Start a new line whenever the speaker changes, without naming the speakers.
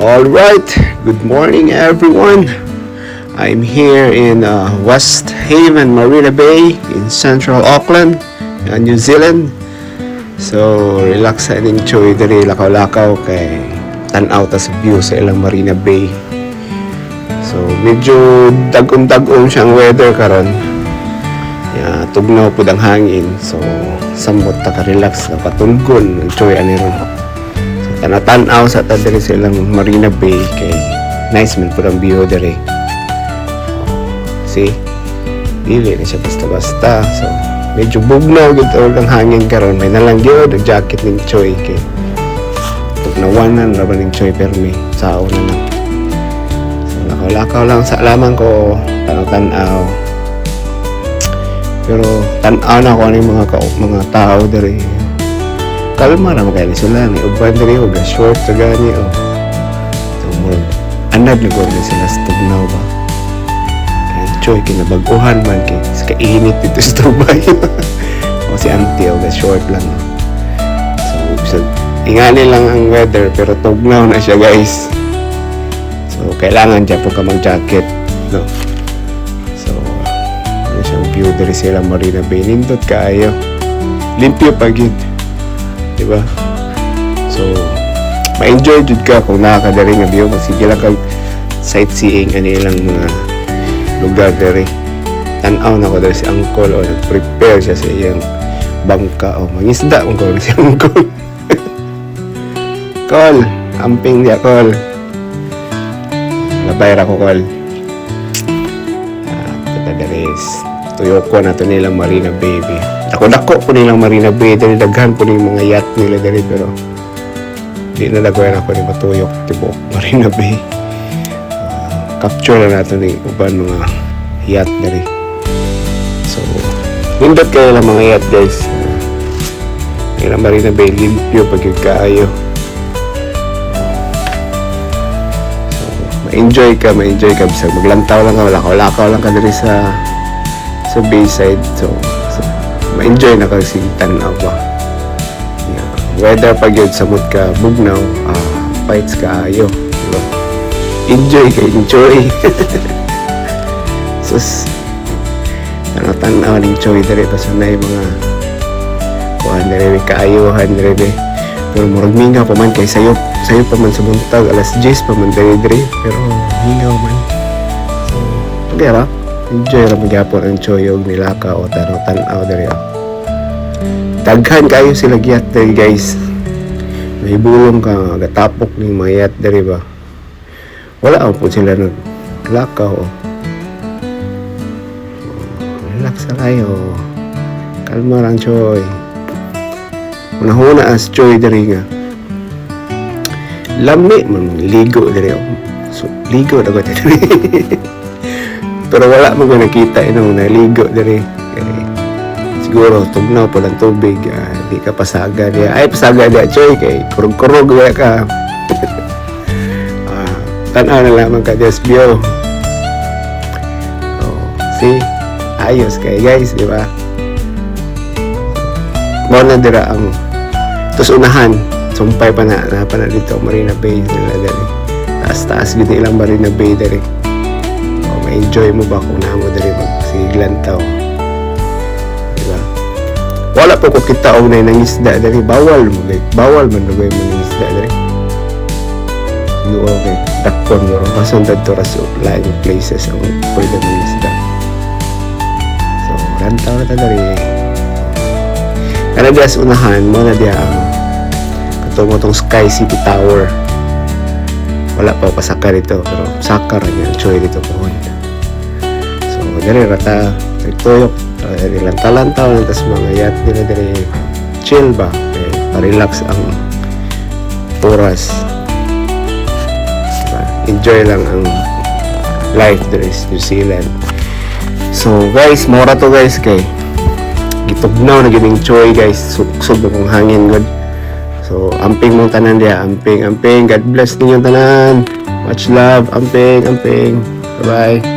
All right, good morning everyone. I'm here in West Haven, Marina Bay in Central Auckland, New Zealand. So, relax and enjoy diri lakaw-lakaw kay tan-aw ta sa view sa ilang Marina Bay. So, medyo dagom-dagom siyang weather karon. Tugnaw pud ang hangin. So, samot ta ka relax na patulgon, enjoy ani ron. Tan-aw sa ta diri sa ilang Marina Bay kay nice man pud ang view diri. See? Dili na siya basta-basta. So, medyo bugnaw gid ang hangin karon. May nalang gyud ang jacket ning Choy kay tugnawanan ra ba ning Choy permi sao na lang. So, lakaw-lakaw lang sa lamang ko tan-aw. Pero tan-aw na ko ani mga tao diri. Kalma na magani sila ni uban diri og short sa gani o. So mo anad na gud sila sa tugnaw ba. Kay Choy kinabag-uhan man kay kainit dito sa Dubai. O si auntie og short lang. So ingani lang ang weather pero tugnaw na siya guys. So kailangan dyan po ka mag-jacket no. So ano siyang view diri sila Marina Bay nindot kaayo. Limpyo pa gid. Diba? So, ma-enjoy jud ka kung nakakadari nga view. Sige lang kag sightseeing ani ilang mga lugar diri. Tan-aw na ko diri si Uncle o nag-prepare siya sa iyang bangka o mangisda kung ko si Uncle. Call, amping dia call. Labay ra ko call. Tagadaris. Tuyoko na to nilang Marina Baby. Dako po nilang Marina Bay, dahil daghan po nilang mga yacht nila dali pero di na dagwan ako ni matuyok tibok Marina Bay. Capture na natin ni uban mga yacht dali. So, nindot kayo lang mga yacht guys. Nilang Marina Bay, limpyo pagkig kaayo. So, ma-enjoy ka bisag maglantaw lang ka, lakaw lang ka dali sa bayside. So ma-enjoy na kasi tan-aw ba. Weather pag yun samot ka bugnaw, fights ka ayo. Diba? Enjoy. Sus tan-aw ning Choy diri pasunay mga kuan diri kaayuhan diri. Pero murag mingaw pa man kay sayo pa man sa buntag alas 10 pa man diri pero mingaw man. So pagara enjoy ra magyapon ang Choy og nilaka o tan-aw diri. Daghan kayo sila giyat diri guys. May bulong ka gatapok ning mga yat diri ba. Wala po sila naglakaw. Relax na kayo. Kalma lang Choy. Unahuna as Choy diri nga. Lami man ligo diri. So ligo dapat diri. Pero wala mo nakita inong naligo diri. Siguro tugnaw pa lang tubig, di ka pasaga niya. Ay pasaga niya Choy kay kurog-kurog wala ka. Tan-aw na lamang ka just view. Oh, see? Ayos kay guys, di ba? Mo na dira ang tus unahan. Sumpay pa na dito Marina Bay nila diri. Taas gid ilang Marina Bay diri. Enjoy mo ba kung naamo dali magsiglantaw? Diba? Wala po ko kita og nay nangisda dali bawal man dugay mo nangisda dali. No okay. Dakon mo pasundad to ra sa lain places ang pwede mangisda. So, lantaw na ta dali. Kana dias unahan mo na diya ang katong tong Sky City Tower. Wala pa pasakar dito pero sakar niya Choy dito po. Dali rata tuyok lantaw-lantaw lang tas mga yacht nila dali chill ba pa-relax ang oras diba? Enjoy lang ang life dali sa New Zealand. So guys mora to guys kay gitugnaw na gining Choy guys suksog na kong hangin good. So amping mong tanan diya amping God bless ninyong tanan much love amping bye bye.